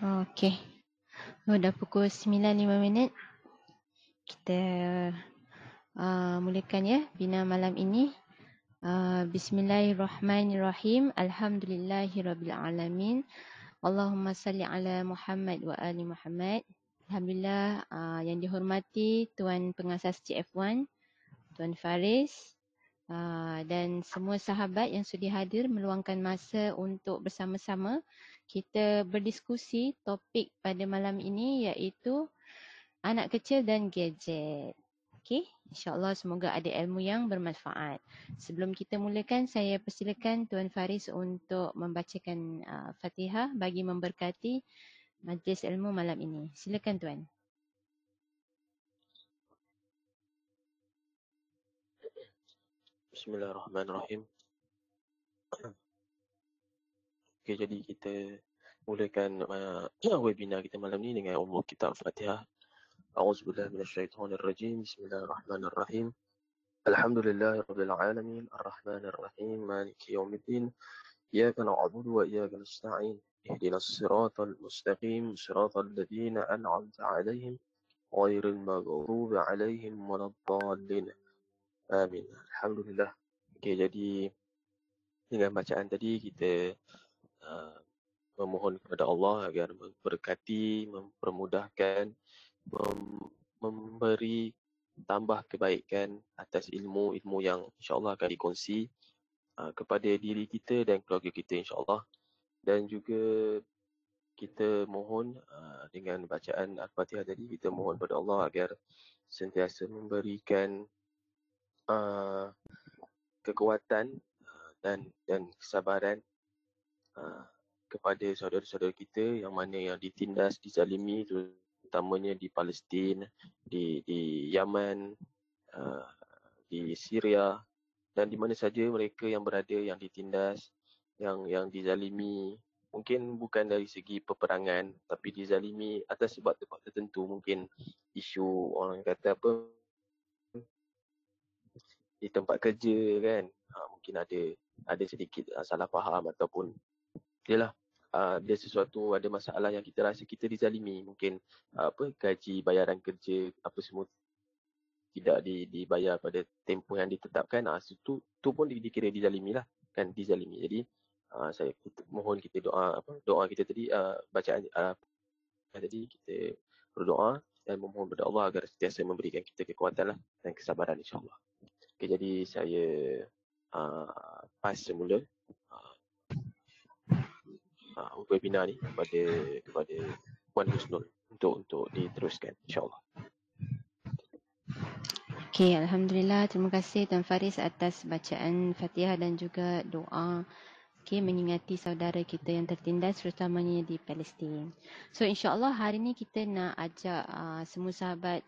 Okey. Oh, dah pukul 9.05. Kita mulakan ya bina malam ini. Bismillahirrahmanirrahim. Alhamdulillahirrabbilalamin. Allahumma salli ala Muhammad wa ali Muhammad. Alhamdulillah, yang dihormati Tuan Pengasas CF1, Tuan Faris, dan semua sahabat yang sudi hadir meluangkan masa untuk bersama-sama kita berdiskusi topik pada malam ini, iaitu anak kecil dan gadget. Okey, insya-Allah semoga ada ilmu yang bermanfaat. Sebelum kita mulakan, saya persilakan Tuan Faris untuk membacakan Fatihah bagi memberkati majlis ilmu malam ini. Silakan Tuan. Bismillahirrahmanirrahim. Okey, jadi kita mulakan webinar kita malam ni dengan umum kitab Fatihah. A'udzubillahi minasyaitonirrajim. Bismillahirrahmanirrahim. Alhamdulillahirabbil alamin, arrahmanirrahim, maliki yaumiddin. Iyyaka na'budu wa iyyaka nasta'in. Ihdinas siratal mustaqim, siratal ladzina an'amta 'alaihim ghairil maghdubi 'alaihim waladdallin. Amin. Alhamdulillah. Okey, jadi dengan bacaan tadi kita memohon kepada Allah agar memberkati, mempermudahkan, memberi tambah kebaikan atas ilmu-ilmu yang insya-Allah akan dikongsi kepada diri kita dan keluarga kita insya-Allah. Dan juga kita mohon dengan bacaan Al-Fatihah tadi, kita mohon kepada Allah agar sentiasa memberikan kekuatan dan kesabaran kepada saudara-saudara kita yang mana yang ditindas, dizalimi, terutamanya di Palestin, di Yaman, di Syria, dan di mana saja mereka yang berada, yang ditindas, yang dizalimi, mungkin bukan dari segi peperangan, tapi dizalimi atas sebab-sebab tertentu, mungkin isu orang kata apa, di tempat kerja kan, mungkin ada sedikit salah faham ataupun yalah, ada sesuatu, ada masalah yang kita rasa kita dizalimi, mungkin gaji, bayaran kerja apa semua tidak dibayar pada tempoh yang ditetapkan, itu pun dikira dizalimi lah kan, dizalimi. Jadi kita mohon kita doa kita tadi, bacaan tadi kita berdoa dan memohon kepada Allah agar sentiasa memberikan kita kekuatan lah dan kesabaran insya-Allah. Okay, jadi saya pas semula webinar ni kepada Puan Husnul untuk diteruskan insya-Allah. Okey, alhamdulillah, terima kasih Tuan Faris atas bacaan Fatihah dan juga doa mengingati saudara kita yang tertindas terutamanya di Palestin. So insya-Allah hari ni kita nak ajak semua sahabat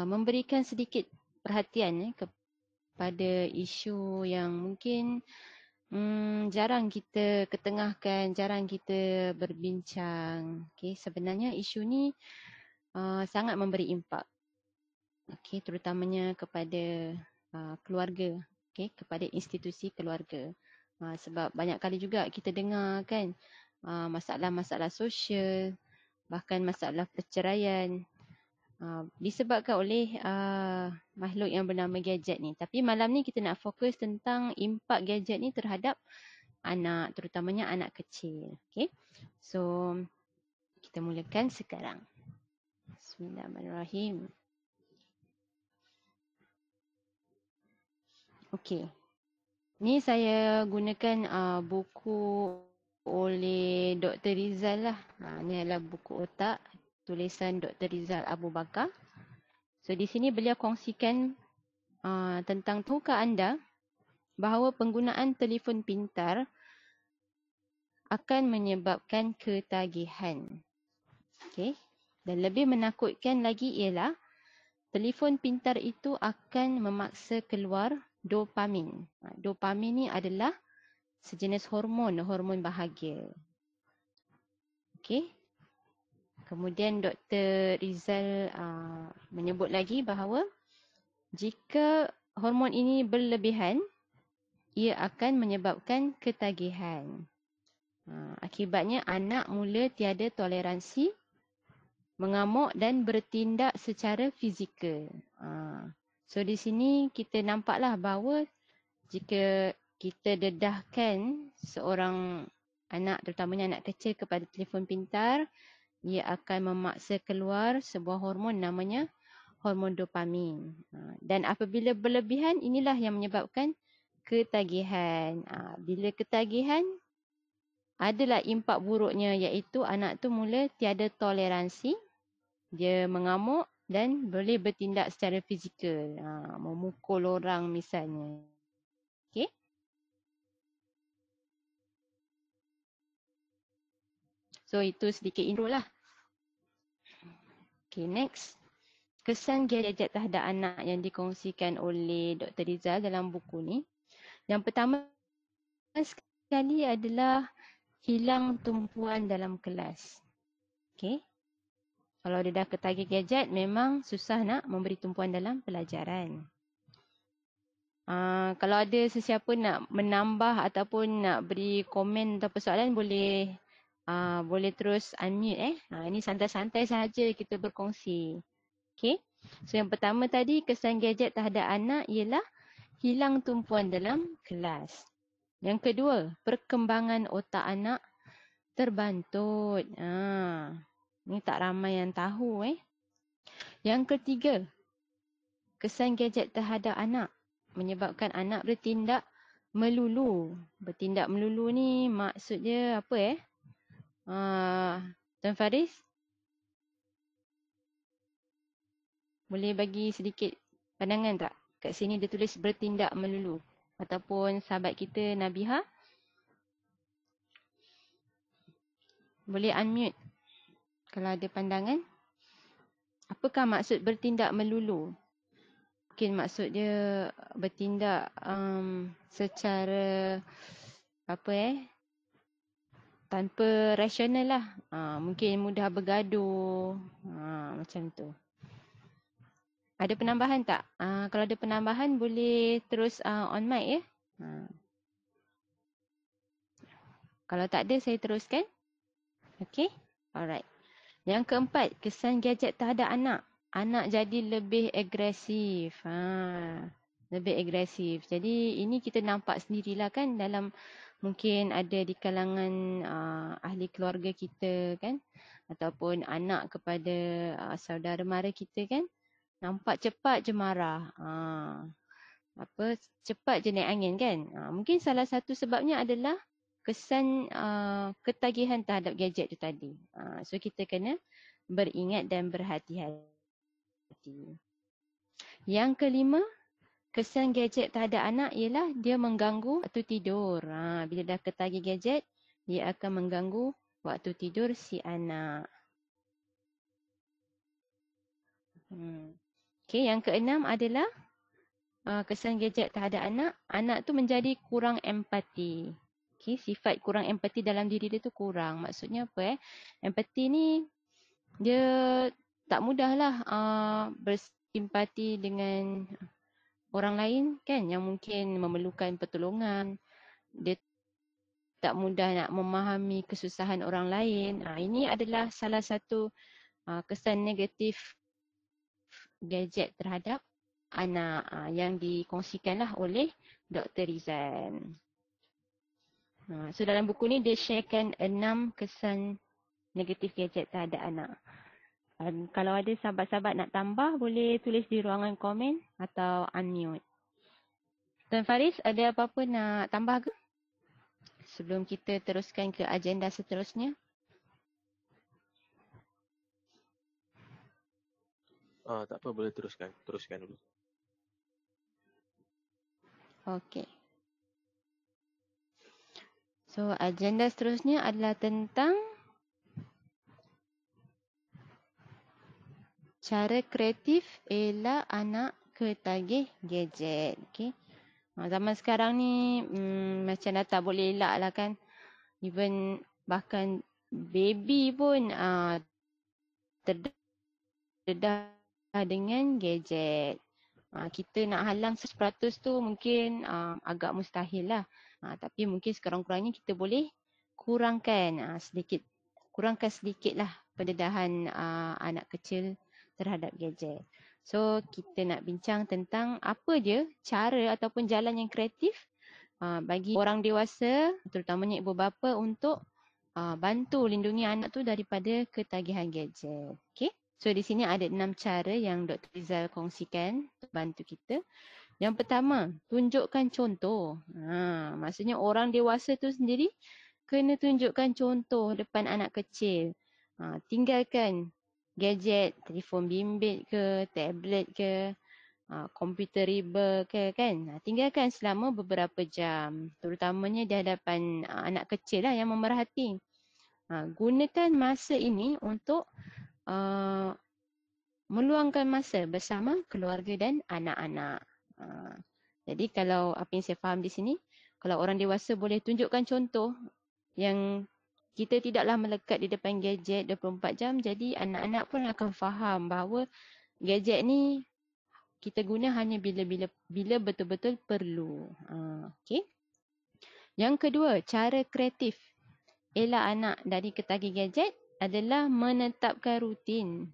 memberikan sedikit perhatian kepada isu yang mungkin jarang kita ketengahkan, jarang kita berbincang. Sebenarnya isu ni sangat memberi impak. Terutamanya kepada keluarga, kepada institusi keluarga. Sebab banyak kali juga kita dengar kan masalah-masalah sosial, bahkan masalah perceraian disebabkan oleh makhluk yang bernama gadget ni. Tapi malam ni kita nak fokus tentang impak gadget ni terhadap anak, terutamanya anak kecil. So kita mulakan sekarang. Bismillahirrahmanirrahim. Okey. Ni saya gunakan buku oleh Dr. Rizal lah. Ni adalah buku otak tulisan Dr. Rizal Abu Bakar. So di sini beliau kongsikan tentang tahukah anda bahawa penggunaan telefon pintar akan menyebabkan ketagihan. Dan lebih menakutkan lagi ialah telefon pintar itu akan memaksa keluar dopamin. Dopamin ni adalah sejenis hormon bahagia. Kemudian Dr. Rizal menyebut lagi bahawa jika hormon ini berlebihan, ia akan menyebabkan ketagihan. Akibatnya anak mula tiada toleransi, mengamuk dan bertindak secara fizikal. So di sini kita nampaklah bahawa jika kita dedahkan seorang anak, terutamanya anak kecil, kepada telefon pintar, ia akan memaksa keluar sebuah hormon namanya hormon dopamin. Dan apabila berlebihan, inilah yang menyebabkan ketagihan. Bila ketagihan, adalah impak buruknya, iaitu anak tu mula tiada toleransi, dia mengamuk dan boleh bertindak secara fizikal, memukul orang misalnya. Okey. So itu sedikit intro lah. Okay, next. Kesan gadget terhadap anak yang dikongsikan oleh Dr. Rizal dalam buku ni. Yang pertama sekali adalah hilang tumpuan dalam kelas. Okay. Kalau dia dah ketagih gadget, memang susah nak memberi tumpuan dalam pelajaran. Kalau ada sesiapa nak menambah ataupun nak beri komen atau persoalan, boleh terus unmute. Ini santai-santai sahaja kita berkongsi. Okay. So yang pertama tadi, kesan gadget terhadap anak ialah hilang tumpuan dalam kelas. Yang kedua, perkembangan otak anak terbantut. Ni tak ramai yang tahu. Yang ketiga, kesan gadget terhadap anak menyebabkan anak bertindak melulu. Bertindak melulu ni maksudnya apa Tuan Faris? Boleh bagi sedikit pandangan tak? Kat sini dia tulis bertindak melulu. Ataupun sahabat kita Nabiha, boleh unmute kalau ada pandangan. Apakah maksud bertindak melulu? Mungkin maksud dia bertindak secara tanpa rasional lah. Mungkin mudah bergaduh. Macam tu. Ada penambahan tak? Kalau ada penambahan boleh terus on mic ya. Kalau tak ada saya teruskan. Okay. Alright. Yang keempat, kesan gadget terhadap anak. Anak jadi lebih agresif. Lebih agresif. Jadi ini kita nampak sendirilah kan, dalam mungkin ada di kalangan ahli keluarga kita kan, ataupun anak kepada saudara mara kita kan. Nampak cepat je marah. Cepat je naik angin kan. Mungkin salah satu sebabnya adalah kesan ketagihan terhadap gadget tu tadi. So kita kena beringat dan berhati-hati. Yang kelima, kesan gadget terhadap anak ialah dia mengganggu waktu tidur. Bila dah ketagih gadget, dia akan mengganggu waktu tidur si anak. Okay, yang keenam adalah kesan gadget terhadap anak. Anak tu menjadi kurang empati. Okay, sifat kurang empati dalam diri dia tu kurang. Maksudnya apa empati ni, dia tak mudahlah bersimpati dengan orang lain kan, yang mungkin memerlukan pertolongan. Dia tak mudah nak memahami kesusahan orang lain. Ini adalah salah satu kesan negatif gadget terhadap anak yang dikongsikanlah oleh Dr. Rizal. So dalam buku ni dia sharekan 6 kesan negatif gadget terhadap anak. Kalau ada sahabat-sahabat nak tambah, boleh tulis di ruangan komen atau unmute. Tuan Faris, ada apa-apa nak tambah ke? Sebelum kita teruskan ke agenda seterusnya. Tak apa, boleh teruskan. Teruskan dulu. Okey. So, agenda seterusnya adalah tentang cara kreatif elak anak ketagih gadget. Okay. Zaman sekarang ni macam dah tak boleh elak lah kan. Even bahkan baby pun terdedah dengan gadget. Kita nak halang 100% tu mungkin agak mustahil lah. Tapi mungkin sekurang-kurangnya kita boleh kurangkan sedikitlah pendedahan anak kecil terhadap gadget. So kita nak bincang tentang apa dia cara ataupun jalan yang kreatif bagi orang dewasa, terutamanya ibu bapa, untuk bantu lindungi anak tu daripada ketagihan gadget. Okay? So di sini ada 6 cara yang Dr. Rizal kongsikan untuk bantu kita. Yang pertama, tunjukkan contoh. Maksudnya orang dewasa tu sendiri kena tunjukkan contoh depan anak kecil. Tinggalkan gadget, telefon bimbit ke, tablet ke, komputer riba ke, kan. Tinggalkan selama beberapa jam. Terutamanya di hadapan anak kecil lah yang memerhati. Gunakan masa ini untuk meluangkan masa bersama keluarga dan anak-anak. Jadi kalau apa yang saya faham di sini, kalau orang dewasa boleh tunjukkan contoh yang kita tidaklah melekat di depan gadget 24 jam, jadi anak-anak pun akan faham bahawa gadget ni kita guna hanya bila betul-betul perlu. Okay. Yang kedua, cara kreatif elak anak dari ketagih gadget adalah menetapkan rutin.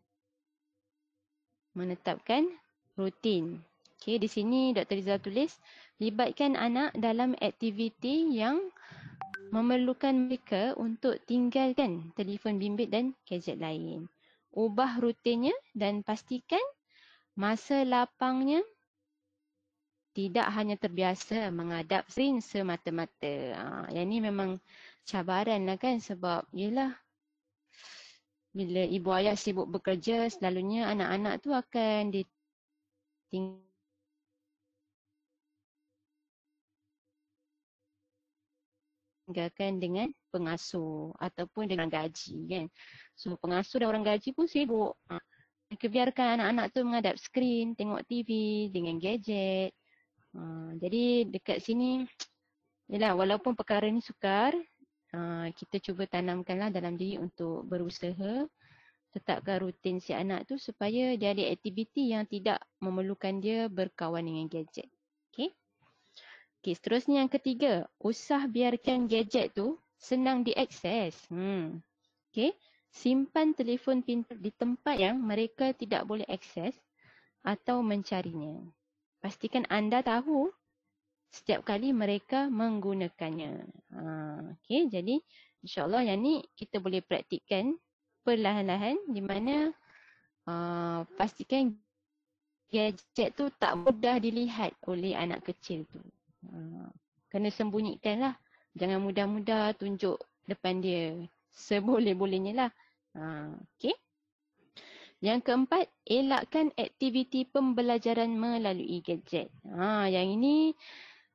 Okey, di sini Dr. Rizal tulis, libatkan anak dalam aktiviti yang memerlukan mereka untuk tinggalkan telefon bimbit dan gadget lain. Ubah rutinnya dan pastikan masa lapangnya tidak hanya terbiasa menghadap skrin semata-mata. Yang ni memang cabaran lah kan, sebab yelah bila ibu ayah sibuk bekerja, selalunya anak-anak tu akan ditinggalkan dengan pengasuh ataupun dengan gaji, kan. So pengasuh dan orang gaji pun sibuk. Mereka biarkan anak-anak tu menghadap skrin, tengok TV dengan gadget. Jadi dekat sini, yelah, walaupun perkara ni sukar, kita cuba tanamkanlah dalam diri untuk berusaha tetapkan rutin si anak tu supaya dia ada aktiviti yang tidak memerlukan dia berkawan dengan gadget. Okay. Okay, seterusnya yang ketiga, usah biarkan gadget tu senang diakses. Okay. Simpan telefon pintar di tempat yang mereka tidak boleh akses atau mencarinya. Pastikan anda tahu setiap kali mereka menggunakannya. Okay, jadi insyaAllah yang ni kita boleh praktikkan perlahan-lahan, di mana pastikan gadget tu tak mudah dilihat oleh anak kecil tu. Kena sembunyikan lah. Jangan mudah-mudah tunjuk depan dia. Seboleh-bolehnya lah. Okay. Yang keempat, elakkan aktiviti pembelajaran melalui gadget. Yang ini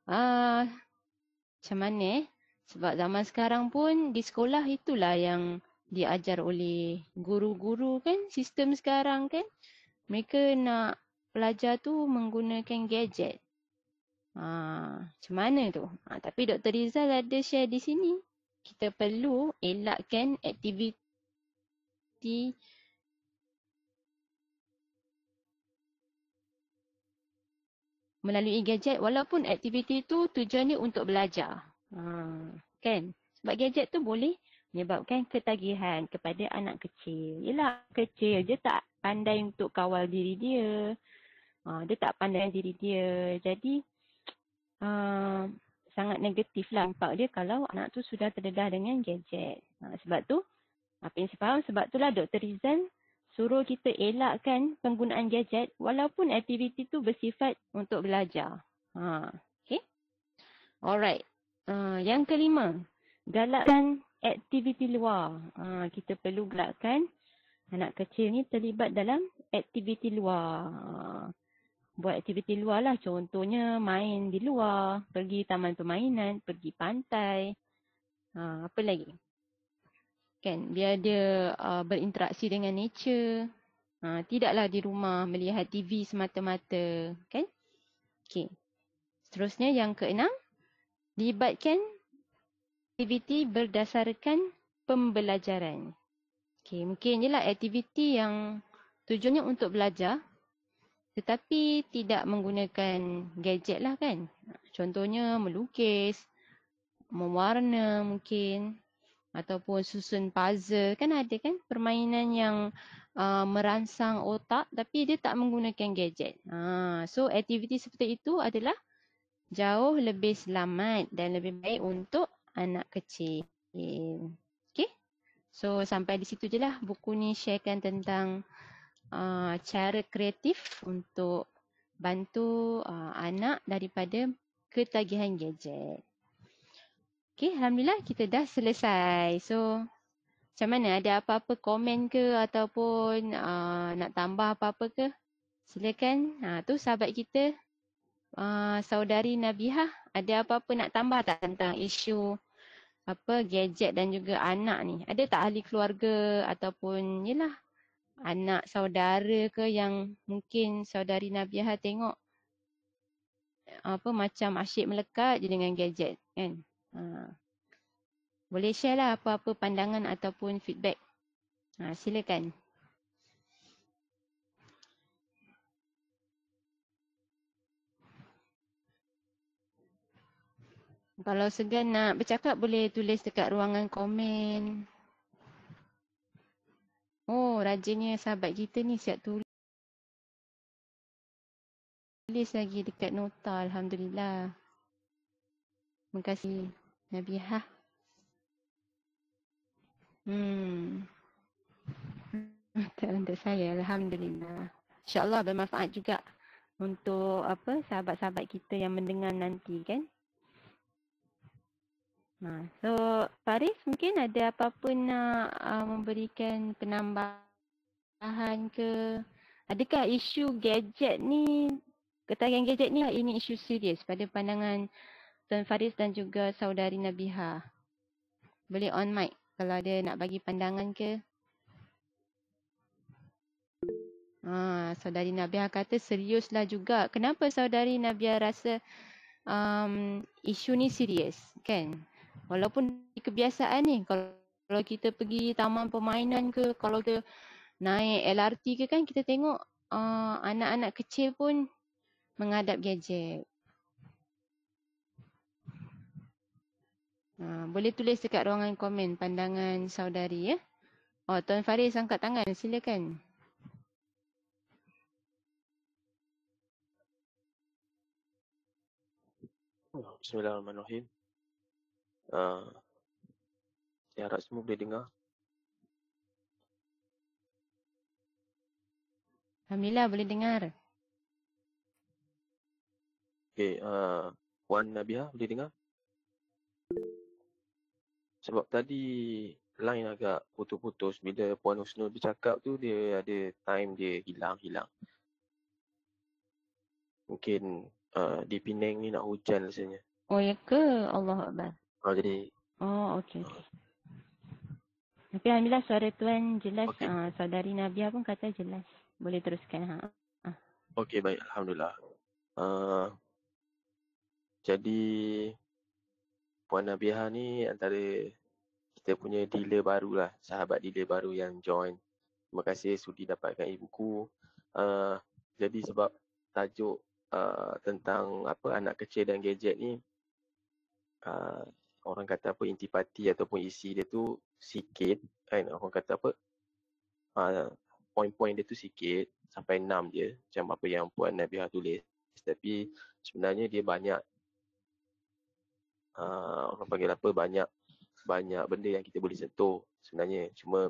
macam mana sebab zaman sekarang pun di sekolah itulah yang diajar oleh guru-guru, kan. Sistem sekarang, kan. Mereka nak pelajar tu menggunakan gadget. Macam mana tu? Tapi Dr. Rizal ada share di sini. Kita perlu elakkan aktiviti melalui gadget walaupun aktiviti tu tujuannya untuk belajar. Kan? Sebab gadget tu boleh menyebabkan ketagihan kepada anak kecil. Yelah, kecil je tak pandai untuk kawal diri dia. Dia tak pandai diri dia. Jadi, sangat negatif lah impak dia kalau anak tu sudah terdedah dengan gadget. Sebab tu, apa yang saya faham, sebab itulah Dr. Rizal suruh kita elakkan penggunaan gadget walaupun aktiviti tu bersifat untuk belajar. Okay. Alright. Yang kelima, galakkan aktiviti luar. Kita perlu galakkan anak kecil ni terlibat dalam aktiviti luar. Buat aktiviti luar lah. Contohnya main di luar, pergi taman permainan, pergi pantai. Apa lagi? Kan, biar dia berinteraksi dengan nature. Tidaklah di rumah melihat TV semata-mata, kan? Okey. Seterusnya yang keenam, libatkan aktiviti berdasarkan pembelajaran. Okey, mungkin je lah aktiviti yang tujuannya untuk belajar tetapi tidak menggunakan gadget lah, kan. Contohnya melukis, mewarna mungkin. ataupun susun puzzle. Kan ada kan permainan yang merangsang otak tapi dia tak menggunakan gadget. So aktiviti seperti itu adalah jauh lebih selamat dan lebih baik untuk anak kecil. Okay. So sampai di situ je lah buku ni sharekan tentang cara kreatif untuk bantu anak daripada ketagihan gadget. Okay, Alhamdulillah kita dah selesai. So macam mana? Ada apa-apa komen ke ataupun nak tambah apa-apa ke? Silakan. Tu sahabat kita, saudari Nabihah, ada apa-apa nak tambah tak tentang isu apa gadget dan juga anak ni? Ada tak ahli keluarga ataupun yelah anak saudara ke yang mungkin saudari Nabihah tengok apa macam asyik melekat je dengan gadget kan? Boleh share lah apa-apa pandangan ataupun feedback. Silakan. Kalau segan nak bercakap boleh tulis dekat ruangan komen. Oh, rajinnya sahabat kita ni siap tulis lagi dekat nota. Alhamdulillah. Terima kasih Nabihah. Untuk saya, Alhamdulillah. InsyaAllah bermanfaat juga untuk apa sahabat-sahabat kita yang mendengar nanti kan. So Faris mungkin ada apa-apa nak memberikan penambahan ke? Adakah isu gadget ni, ketagihan gadget ni ini isu serius pada pandangan Tuan Faris dan juga saudari Nabihah? Boleh on mic kalau ada nak bagi pandangan ke? Saudari Nabihah kata seriuslah juga. Kenapa saudari Nabihah rasa isu ni serius kan? Walaupun kebiasaan ni, kalau kita pergi taman permainan ke, kalau kita naik LRT ke kan, kita tengok anak-anak kecil pun menghadap gadget. Boleh tulis dekat ruangan komen pandangan saudari ya. Tuan Faris angkat tangan, silakan. Bismillahirrahmanirrahim. Saya harap semua boleh dengar. Alhamdulillah boleh dengar. Okay, Puan Nabihah boleh dengar? Sebab tadi line agak putus-putus. Bila Puan Husnul bercakap tu, dia ada time dia hilang-hilang. Mungkin di Penang ni nak hujan rasanya. Oh ya ke? Allah Akbar. Jadi Okey. Tapi Alhamdulillah suara Tuan jelas. Okay. Saudari Nabihah pun kata jelas. Boleh teruskan. Okey, baik. Alhamdulillah. Jadi Puan Nabihah ni antara kita punya dealer baru lah. Sahabat dealer baru yang join. Terima kasih sudi dapatkan e-buku. Jadi sebab tajuk tentang apa anak kecil dan gadget ni, orang kata apa intipati ataupun isi dia tu sikit kan. Orang kata apa poin-poin dia tu sikit sampai 6 je macam apa yang Puan Nabihah tulis. Tapi sebenarnya dia banyak orang panggil apa banyak benda yang kita boleh sentuh sebenarnya. Cuma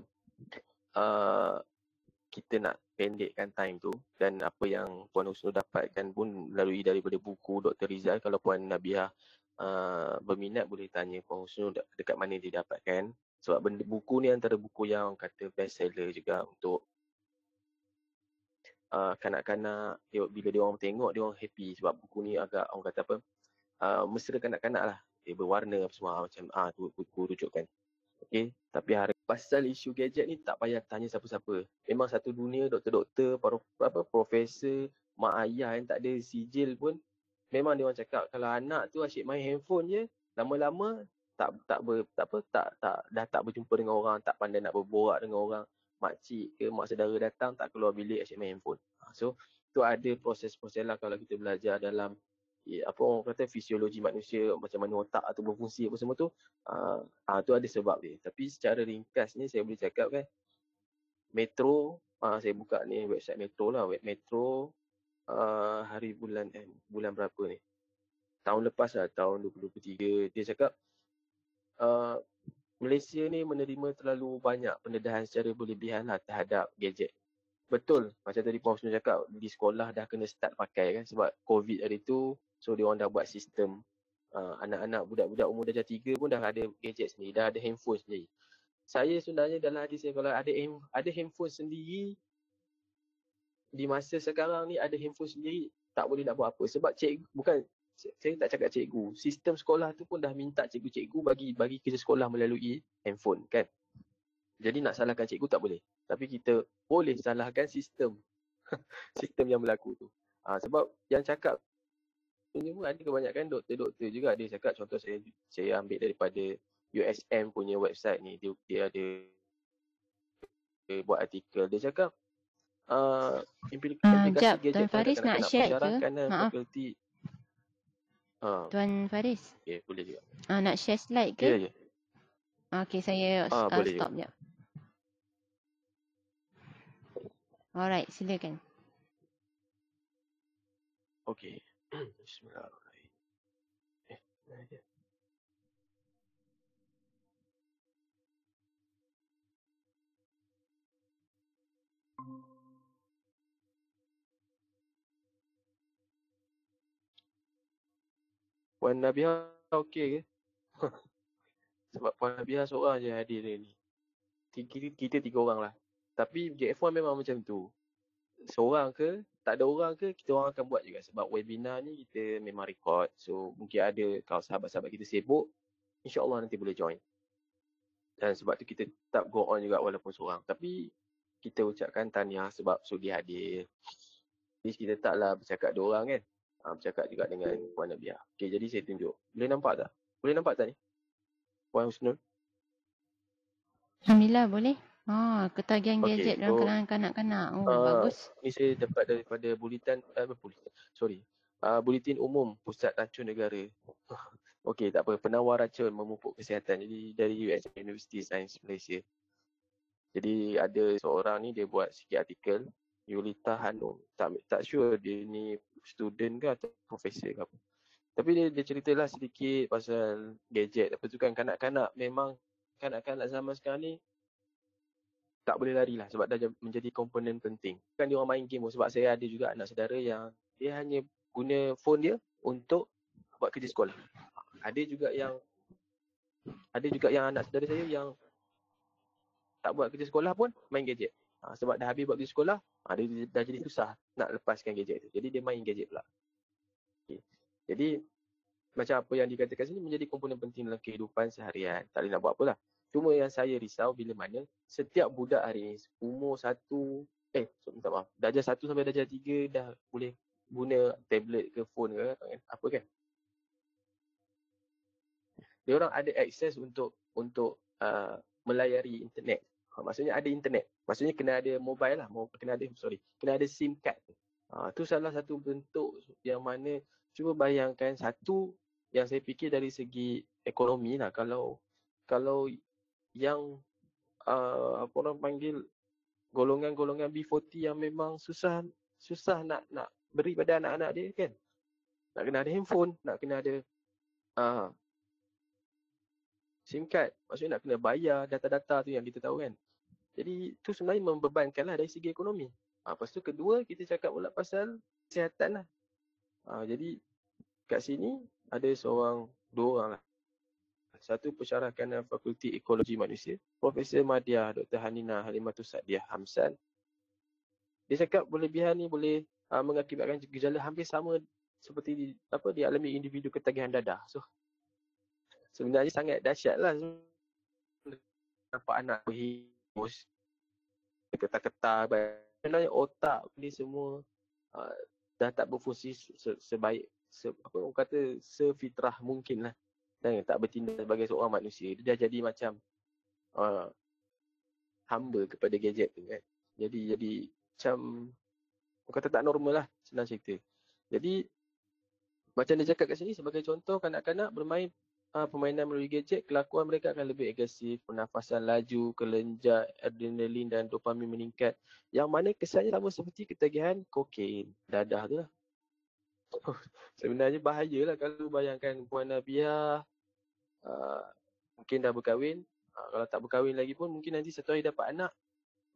kita nak pendekkan time tu, dan apa yang Puan Husnul dapatkan pun melalui daripada buku Dr. Rizal. Kalau Puan Nabihah berminat boleh tanya Puan Husnul dekat mana dia dapatkan. Sebab buku ni antara buku yang kata best seller juga untuk kanak-kanak. Bila dia orang tengok, dia orang happy sebab buku ni agak orang kata apa mesra kanak-kanak lah. Dia berwarna apa semua macam tu buku rujukan. Okey, tapi pasal isu gadget ni tak payah tanya siapa-siapa. Memang satu dunia doktor-doktor, profesor, mak ayah yang tak ada sijil pun memang dia orang cakap kalau anak tu asyik main handphone je, lama-lama dah tak berjumpa dengan orang, tak pandai nak berborak dengan orang, makcik ke mak saudara datang tak keluar bilik asyik main handphone. So tu ada proses-proses lah kalau kita belajar dalam apa orang kata fisiologi manusia, macam mana otak tu berfungsi apa semua tu, tu ada sebab dia. Tapi secara ringkas ni saya boleh cakap kan, Metro, saya buka ni website Metro lah, web Metro, hari bulan berapa ni? Tahun lepas lah, tahun 2023, dia cakap Malaysia ni menerima terlalu banyak pendedahan secara berlebihan lah terhadap gadget. Betul, macam tadi Prof Husnul cakap, di sekolah dah kena start pakai kan, sebab COVID hari tu, so dia orang dah buat sistem. Anak-anak budak-budak umur darjah 3 pun dah ada gadget sendiri, dah ada handphone sendiri. Saya sebenarnya dalam hati saya, kalau ada handphone sendiri, di masa sekarang ni ada handphone sendiri, tak boleh nak buat apa. Sebab saya tak cakap cikgu, sistem sekolah tu pun dah minta cikgu-cikgu bagi kerja sekolah melalui handphone kan. Jadi nak salahkan cikgu tak boleh. Tapi kita boleh salahkan sistem. Sistem yang berlaku tu. Sebab yang cakap ini pun ada kebanyakan doktor-doktor juga. Dia cakap, contoh saya ambil daripada USM punya website ni. Dia ada buat artikel. Dia cakap implikasi gadget Tuan Faris nak share ke? Maaf. Fakulti. Tuan Faris. Okay, boleh juga. Nak share slide ke? Ya, ya. Okay, saya boleh stop juga. sekejap. Alright, silakan. Okay. Bismillahirrahmanirrahim. Mana dia? Puan Nabiha okey ke? Sebab Puan Nabiha seorang je hadir hari ni. Kita 3 orang lah. Tapi JF1 memang macam tu. Seorang ke, tak ada orang ke, kita orang akan buat juga. Sebab webinar ni kita memang record. So mungkin ada kalau sahabat-sahabat kita sibuk, insyaAllah nanti boleh join. Dan sebab tu kita tetap go on juga walaupun seorang. Tapi kita ucapkan tahniah sebab sudi hadir. Jadi kita taklah bercakap 2 orang kan. Bercakap juga dengan Puan Nabiha. Okay, jadi saya tunjuk. Boleh nampak tak? Boleh nampak tak ni? Puan Husnul? Alhamdulillah, boleh. Ketagihan Okay, gadget dalam so, kalangan kanak-kanak. Bagus. Ni saya dapat daripada Buletin Umum Pusat Racun Negara. Okey, tak apa. Penawar racun memupuk kesihatan. Jadi dari University Sains Malaysia. Jadi ada seorang ni dia buat sikit artikel. Yulita Hanum. Tak sure dia ni student ke atau profesor ke apa. Tapi dia ceritalah sedikit pasal gadget. Lepas tu kan kanak-kanak memang kanak-kanak zaman sekarang ni tak boleh lari lah sebab dah menjadi komponen penting. Kan dia orang main game sebab saya ada juga anak saudara yang dia hanya guna phone dia untuk buat kerja sekolah. Ada juga yang anak saudara saya yang tak buat kerja sekolah pun main gadget. Sebab dah habis buat kerja sekolah, dia dah jadi susah nak lepaskan gadget tu. Jadi dia main gadget pula. Okay. Jadi macam apa yang dikatakan sini menjadi komponen penting dalam kehidupan seharian. Tak boleh nak buat apalah. Cuma yang saya risau bila mana setiap budak hari ni umur darjah 1 sampai darjah 3 dah boleh guna tablet ke phone ke apa kan. Dia orang ada akses untuk melayari internet. Maksudnya ada internet. Maksudnya kena ada mobile lah, kena ada SIM card. Tu salah satu bentuk yang mana cuba bayangkan satu yang saya fikir dari segi ekonomi lah, kalau yang apa orang panggil golongan-golongan B40 yang memang susah nak beri pada anak-anak dia kan. Nak kena ada handphone, nak kena ada SIM card. Maksudnya nak kena bayar data-data tu yang kita tahu kan. Jadi tu sebenarnya membebankan lah dari segi ekonomi. Lepas tu kedua kita cakap pula pasal kesihatan lah. Jadi kat sini ada 2 orang lah. Satu pensyarah kanan Fakulti Ekologi Manusia, Profesor Madya Dr. Hanina Halimatus Sadiah Hamsan. Dia cakap berlebihan ni boleh mengakibatkan gejala hampir sama seperti dialami individu ketagihan dadah. So sebenarnya sangat dahsyat lah. Nampak anak berhipus, ketar-ketar. Sebenarnya otak ni semua dah tak berfungsi sebaik orang kata sefitrah mungkin lah. Dan tak bertindak sebagai seorang manusia. Dia dah jadi macam hamba kepada gadget tu kan. Jadi macam orang kata tak normal lah, senang cerita. Jadi Macam dia cakap kat sini, sebagai contoh, kanak-kanak bermain permainan melalui gadget, kelakuan mereka akan lebih agresif, pernafasan laju, kelenjar, adrenalin dan dopamin meningkat. Yang mana kesannya sama seperti ketagihan kokain, dadah tu lah. Sebenarnya bahayalah kalau bayangkan Puan Nabiah mungkin dah berkahwin. Kalau tak berkahwin lagi pun mungkin nanti satu hari dapat anak.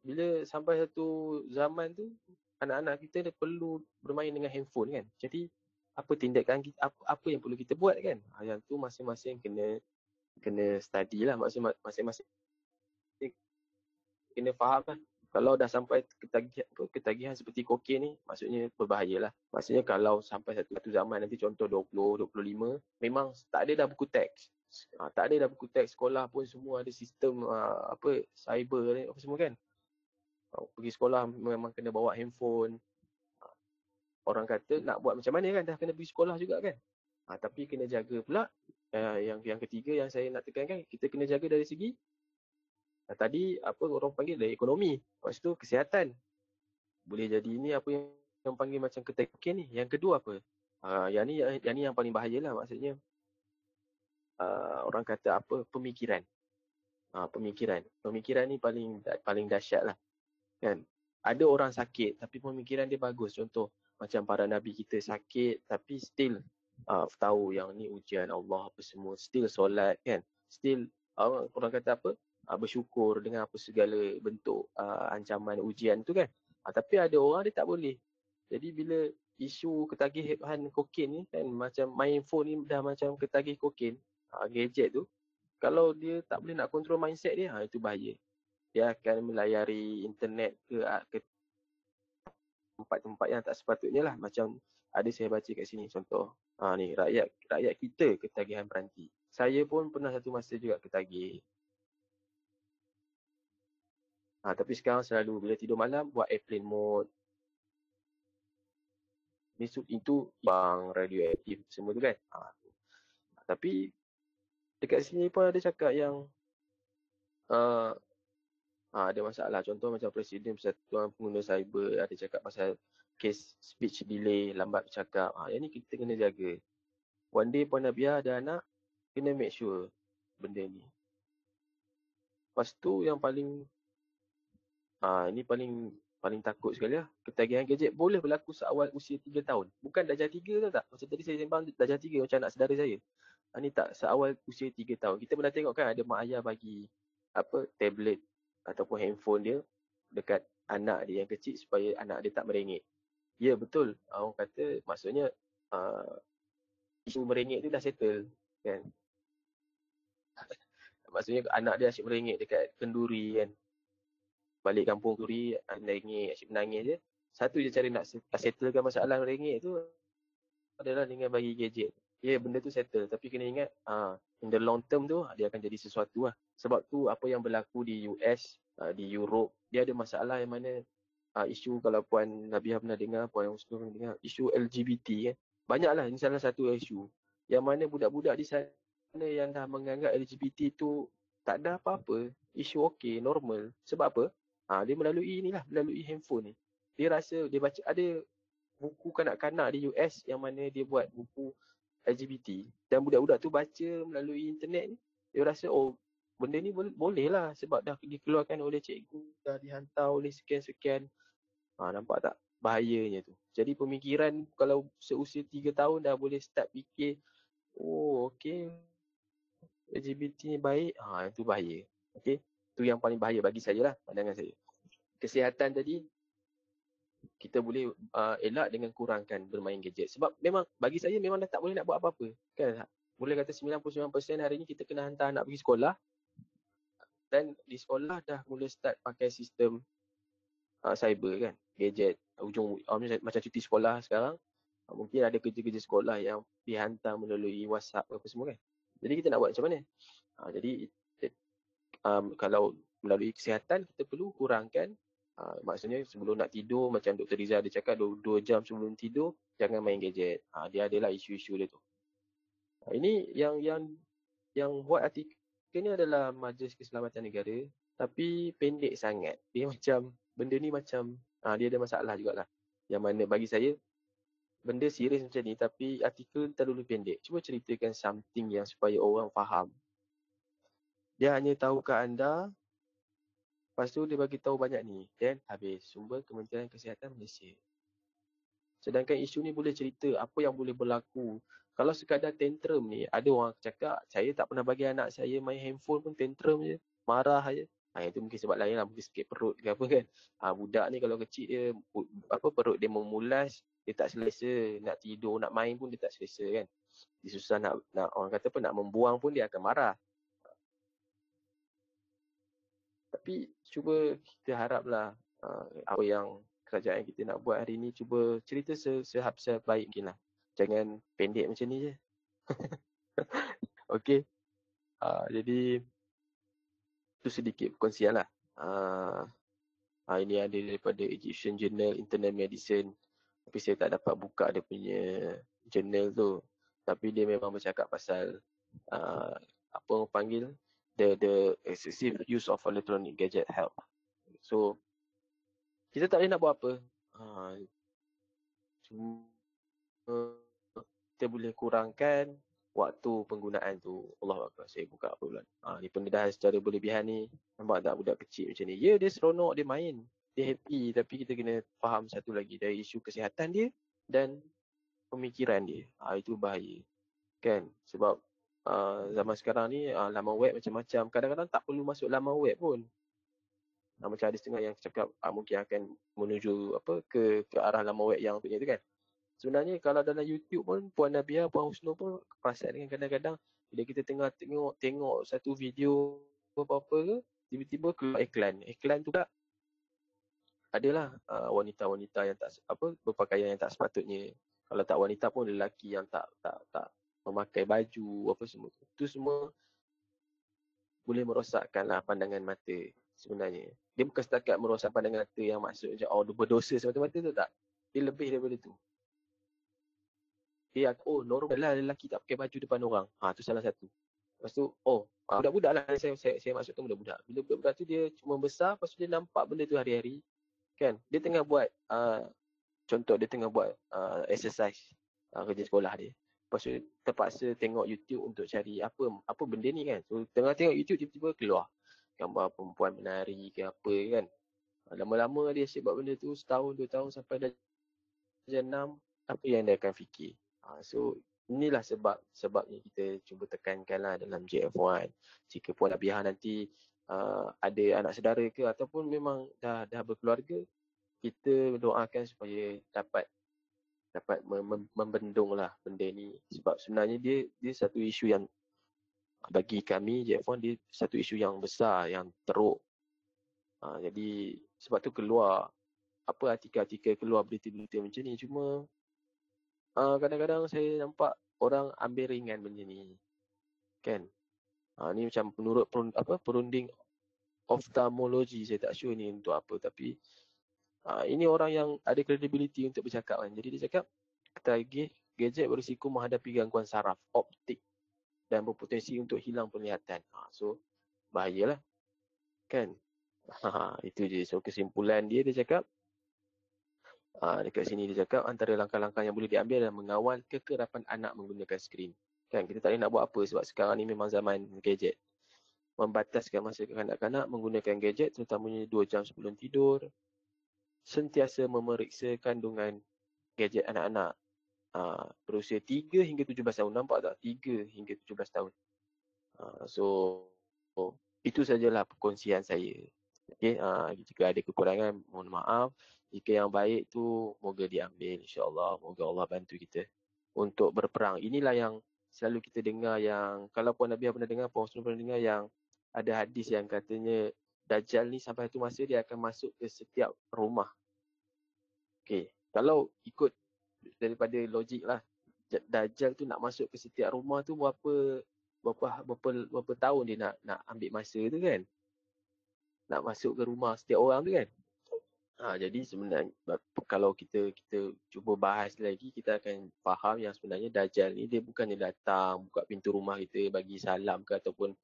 Bila sampai satu zaman tu, anak-anak kita dia perlu bermain dengan handphone kan. Jadi apa tindakan kita, apa yang perlu kita buat kan. Yang tu masing-masing kena study lah, masing-masing kena faham lah. Kalau dah sampai ketagihan seperti kokain ni, maksudnya berbahaya lah. Maksudnya kalau sampai satu zaman nanti contoh 20, 25, memang tak ada dah buku teks. Tak ada dah buku teks, sekolah pun semua ada sistem cyber ni, apa semua kan. Pergi sekolah memang kena bawa handphone. Orang kata nak buat macam mana kan, dah kena pergi sekolah juga kan. Tapi kena jaga pula. Yang ketiga yang saya nak tekankan, kita kena jaga dari segi tadi apa orang panggil dari ekonomi. Lepas tu kesihatan. Boleh jadi ini apa yang panggil macam ketagihan ni. Yang kedua apa? Yang ni yang paling bahaya lah, maksudnya orang kata apa, pemikiran. Pemikiran ni paling dahsyat lah. Kan? Ada orang sakit tapi pemikiran dia bagus. Contoh macam para nabi kita sakit tapi still tahu yang ni ujian Allah apa semua, still solat kan, still orang kata apa, bersyukur dengan apa segala bentuk ancaman ujian tu kan. Tapi ada orang dia tak boleh. Jadi bila isu ketagihan kokain ni kan, macam main phone ni dah macam ketagih kokain, gadget tu, kalau dia tak boleh nak kontrol mindset dia, itu bahaya. Dia akan melayari internet ke tempat-tempat yang tak sepatutnya lah. Macam ada saya baca kat sini contoh. Ni rakyat kita ketagihan peranti. Saya pun pernah satu masa juga ketagih. Tapi sekarang selalu bila tidur malam buat airplane mode. Itu bang radioaktif semua tu kan. Tapi dekat sini pun ada cakap yang ada masalah. Contoh macam Presiden Persatuan Pengguna Cyber ada cakap pasal kes speech delay, lambat bercakap. Yang ni kita kena jaga. One day Puan Nabiah ada anak, kena make sure benda ni. Lepas tu yang paling ini paling takut sekali lah. Ketagihan gadget boleh berlaku seawal usia 3 tahun. Bukan darjah 3 tau tak? Macam tadi saya sembang darjah 3 macam anak saudara saya. Ini tak seawal usia 3 tahun. Kita pernah tengok kan ada mak ayah bagi tablet ataupun handphone dia dekat anak dia yang kecil supaya anak dia tak merengek. Ya betul. Orang kata maksudnya isu merengek tu dah settle kan. Maksudnya anak dia asyik merengek dekat kenduri kan. Balik kampung kenduri, merengek, asyik menangis je. Satu je cara nak settlekan masalah merengek tu adalah dengan bagi gadget. Ya, benda tu settle. Tapi kena ingat, in the long term tu, dia akan jadi sesuatu lah. Sebab tu apa yang berlaku di US, di Europe, dia ada masalah yang mana isu, kalau Puan Nabiah pernah dengar, Puan Muslim pernah dengar, isu LGBT kan. Banyaklah, ini salah satu isu. Yang mana budak-budak di sana yang dah menganggap LGBT tu tak ada apa-apa, isu okey, normal. Sebab apa? Dia melalui handphone ni. Dia rasa, dia baca, ada buku kanak-kanak di US yang mana dia buat buku LGBT. Dan budak-budak tu baca melalui internet ni, dia rasa, oh, benda ni boleh lah sebab dah dikeluarkan oleh cikgu, dah dihantar oleh sekian-sekian. Nampak tak bahayanya tu? Jadi pemikiran kalau seusia 3 tahun dah boleh start fikir, oh okey, LGBT ni baik, itu bahaya. Okey, tu yang paling bahaya bagi saya lah, pandangan saya. Kesihatan tadi kita boleh elak dengan kurangkan bermain gadget. Sebab memang bagi saya memang dah tak boleh nak buat apa-apa. Kan? Boleh kata 99% hari ni kita kena hantar anak pergi sekolah, dan di sekolah dah mula start pakai sistem cyber kan, gadget, macam cuti sekolah sekarang, mungkin ada kerja-kerja sekolah yang dihantar melalui WhatsApp apa semua kan. Jadi kita nak buat macam mana? Jadi kalau melalui kesihatan kita perlu kurangkan, maksudnya sebelum nak tidur, macam Dr. Riza ada cakap 2 jam sebelum tidur jangan main gadget. Dia adalah isu-isu dia tu. Ini yang buat artikel ni adalah Majlis Keselamatan Negara, tapi pendek sangat. Dia macam benda ni macam dia ada masalah jugalah. Yang mana bagi saya benda serius macam ni tapi artikel terlalu pendek. Cuba ceritakan something yang supaya orang faham. Dia hanya tahukah anda, lepas tu dia bagi tahu banyak ni, then habis. Sumber Kementerian Kesihatan Malaysia. Sedangkan isu ni boleh cerita apa yang boleh berlaku. Kalau sekadar tantrum ni, ada orang cakap, saya tak pernah bagi anak saya main handphone pun tantrum je. Marah je. Itu mungkin sebab lain lah, mungkin sakit perut ke apa kan. Budak ni kalau kecil dia, perut dia memulas, dia tak selesa. Nak tidur, nak main pun dia tak selesa kan. Dia susah nak orang kata apa, nak membuang pun dia akan marah. Tapi cuba kita haraplah apa yang kerajaan kita nak buat hari ni, cuba cerita sebaik mungkin lah. Jangan pendek macam ni je. Okey. Jadi itu sedikit perkongsian lah. Ini ada daripada Egyptian Journal Internal Medicine. Tapi saya tak dapat buka dia punya journal tu. Tapi dia memang bercakap pasal apa orang panggil the excessive use of electronic gadget help. So kita tak boleh nak buat apa. Cuma kita boleh kurangkan waktu penggunaan tu. Allah Akbar, saya buka apa pula. Ni pendedahan secara berlebihan ni. Nampak tak budak kecil macam ni? Ya, dia seronok, dia main. Dia happy. Tapi kita kena faham satu lagi. Dari isu kesihatan dia dan pemikiran dia. Itu bahaya. Kan? Sebab zaman sekarang ni laman web macam-macam. Kadang-kadang tak perlu masuk laman web pun. Macam ada setengah yang cakap mungkin akan menuju ke arah laman web yang punya tu kan. Sebenarnya kalau dalam YouTube pun Puan Nabia, Puan Husnul pun perasan dengan kadang-kadang bila kita tengah tengok satu video apa-apa ke, tiba-tiba keluar iklan. Iklan tu tak adalah wanita-wanita yang tak berpakaian yang tak sepatutnya. Kalau tak wanita pun lelaki yang tak memakai baju apa semua. Itu semua boleh merosakkanlah pandangan mata sebenarnya. Dia bukan setakat merosak pandangan mata yang maksud macam berdosa semata-mata tu tak. Dia lebih daripada tu. Dia normal lah lelaki tak pakai baju depan orang. Tu salah satu. Lepas tu, budak-budak lah saya maksudkan budak-budak. Bila budak-budak tu dia cuma besar, lepas tu dia nampak benda tu hari-hari. Kan? Dia tengah buat, contoh dia tengah buat exercise kerja sekolah dia. Lepas tu terpaksa tengok YouTube untuk cari apa benda ni kan. So tengah tengok YouTube tiba-tiba keluar gambar perempuan menari ke apa kan. Lama-lama dia asyik buat benda tu setahun, 2 tahun sampai darjah 6, apa yang dia akan fikir. So inilah sebabnya kita cuba tekankanlah dalam JF1. Jika Puan Abiah nanti ada anak saudara ke ataupun memang dah berkeluarga, kita doakan supaya dapat membendunglah benda ni. Sebab sebenarnya dia satu isu yang bagi kami JF1, dia satu isu yang besar, yang teruk. Jadi sebab tu keluar artikel keluar berita-berita macam ni. Cuma kadang-kadang saya nampak orang ambil ringan benda ni. Kan? Ni macam menurut perunding oftalmologi, saya tak sure ni untuk apa. Tapi ini orang yang ada credibility untuk bercakap kan. Jadi dia cakap, gadget berisiko menghadapi gangguan saraf, optik dan berpotensi untuk hilang penglihatan. So, bahayalah. Kan? Itu je. So, kesimpulan dia cakap, dekat sini dia cakap antara langkah-langkah yang boleh diambil adalah mengawal kekerapan anak menggunakan skrin. Kan, kita tak boleh nak buat apa sebab sekarang ni memang zaman gadget. Membataskan masa kanak-kanak menggunakan gadget terutamanya 2 jam sebelum tidur. Sentiasa memeriksa kandungan gadget anak-anak berusia 3 hingga 17 tahun. Nampak tak? 3 hingga 17 tahun. So, itu sajalah perkongsian saya. Okay, jika ada kekurangan, mohon maaf. Jika yang baik tu, moga diambil insyaAllah. Moga Allah bantu kita untuk berperang. Inilah yang selalu kita dengar yang, kalau Puan Nabiah pernah dengar, Puan Husnul pernah dengar yang ada hadis yang katanya Dajjal ni sampai satu masa dia akan masuk ke setiap rumah. Okay, kalau ikut daripada logik lah, Dajjal tu nak masuk ke setiap rumah tu berapa tahun dia nak ambil masa tu kan. Nak masuk ke rumah setiap orang tu kan. Jadi sebenarnya kalau kita cuba bahas lagi, kita akan faham yang sebenarnya Dajjal ni dia bukannya datang buka pintu rumah kita bagi salam ke ataupun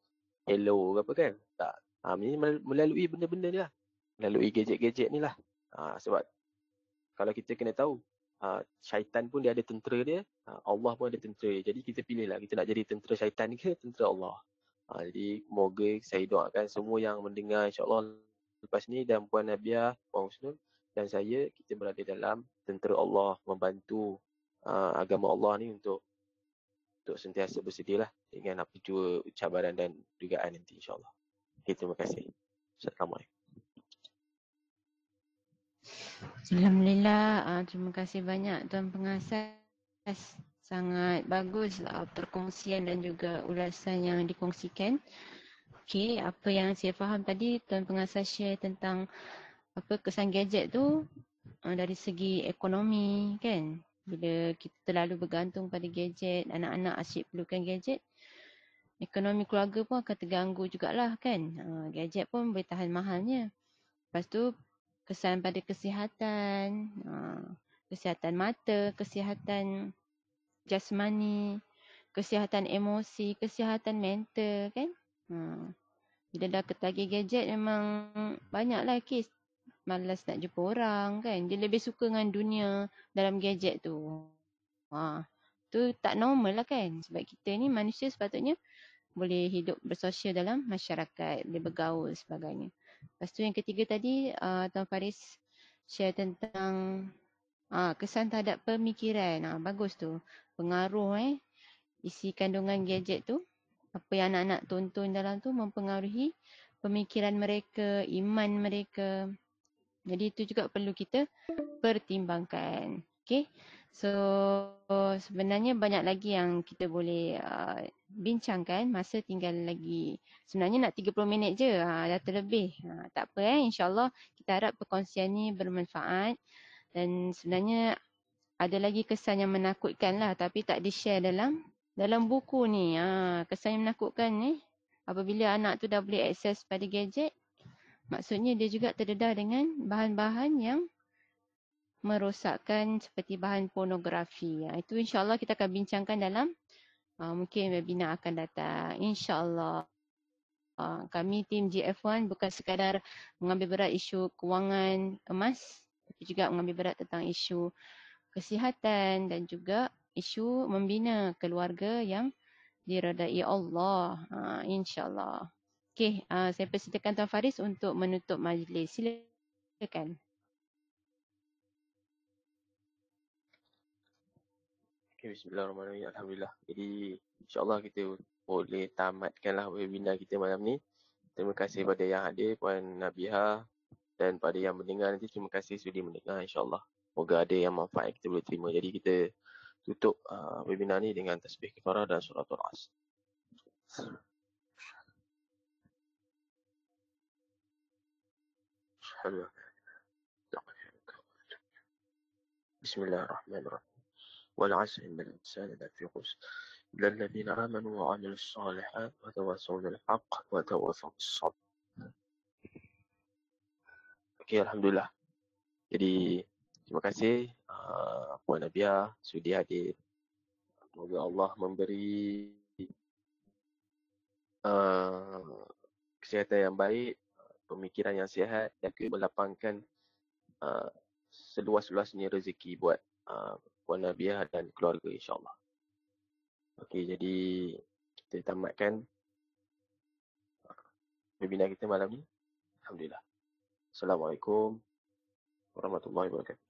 hello ke apa kan. Tak. Ini melalui benda-benda ni lah. Melalui gadget-gadget ni lah. Sebab kalau kita kena tahu, syaitan pun dia ada tentera dia, Allah pun ada tentera dia. Jadi kita pilihlah, kita nak jadi tentera syaitan ke tentera Allah. Jadi moga saya doakan semua yang mendengar insya-Allah lepas ni, dan Puan Nabiah, Puan Husnul dan saya, kita berada dalam tentera Allah, membantu agama Allah ni untuk sentiasa bersedialah dengan apa jua cabaran dan dugaan nanti insya-Allah. Okay, terima kasih. Assalamualaikum. Alhamdulillah, terima kasih banyak Tuan Pengasas. Sangat bagus perkongsian dan juga ulasan yang dikongsikan. Okey, apa yang saya faham tadi Tuan Pengasas share tentang apa kesan gadget tu dari segi ekonomi kan. Bila kita terlalu bergantung pada gadget, anak-anak asyik perlukan gadget, ekonomi keluarga pun akan terganggu jugalah kan. Gadget pun boleh tahan mahalnya. Lepas tu kesan pada kesihatan, kesihatan mata, kesihatan jasmani, kesihatan emosi, kesihatan mental kan. Bila dah ketagih gadget memang banyaklah kes malas nak jumpa orang kan. Dia lebih suka dengan dunia dalam gadget tu. Tu tak normal lah kan. Sebab kita ni manusia sepatutnya boleh hidup bersosial dalam masyarakat, boleh bergaul sebagainya. Lepas tu yang ketiga tadi, Tuan Faris share tentang kesan terhadap pemikiran. Bagus tu. Pengaruh isi kandungan gadget tu, apa yang anak-anak tonton dalam tu mempengaruhi pemikiran mereka, iman mereka. Jadi itu juga perlu kita pertimbangkan. Okay. So sebenarnya banyak lagi yang kita boleh bincangkan. Masa tinggal lagi. Sebenarnya nak 30 minit je. Dah terlebih. Tak apa InsyaAllah kita harap perkongsian ni bermanfaat. Dan sebenarnya ada lagi kesan yang menakutkan lah. Tapi tak di-share dalam buku ni. Kesan yang menakutkan ni. Apabila anak tu dah boleh akses pada gadget. Maksudnya dia juga terdedah dengan bahan-bahan yang merosakkan seperti bahan pornografi. Itu insyaAllah kita akan bincangkan dalam mungkin webinar akan datang. InsyaAllah. Kami tim GF1 bukan sekadar mengambil berat isu kewangan emas, tapi juga mengambil berat tentang isu kesihatan dan juga isu membina keluarga yang diredai Allah. InsyaAllah. Okey, saya persilakan Tuan Faris untuk menutup majlis. Silakan. Okay, bismillahirrahmanirrahim. Alhamdulillah. Jadi insyaAllah kita boleh tamatkanlah webinar kita malam ni. Terima kasih pada yang hadir, Puan Nabiah, dan pada yang mendengar nanti, terima kasih sudi mendengar insyaAllah. Moga ada yang manfaat kita boleh terima. Jadi kita tutup webinar ni dengan tasbih kifarah dan suratul as. Bismillahirrahmanirrahim. Wal 'asri innal insana lafi khusr. Illa alladhina amanu wa 'amilus shalihat wa tawassaw bil haqq wa tawassaw bis sabr. Okey, alhamdulillah. Jadi terima kasih Puan Nabiah sudi hadir. Semoga Allah memberi kesihatan yang baik, pemikiran yang sihat, dan juga melapangkan seluas-luasnya rezeki buat Puan Nabiah dan keluarga insyaAllah. Okey, jadi kita tamatkan webinar kita malam ni. Alhamdulillah. Assalamualaikum warahmatullahi wabarakatuh.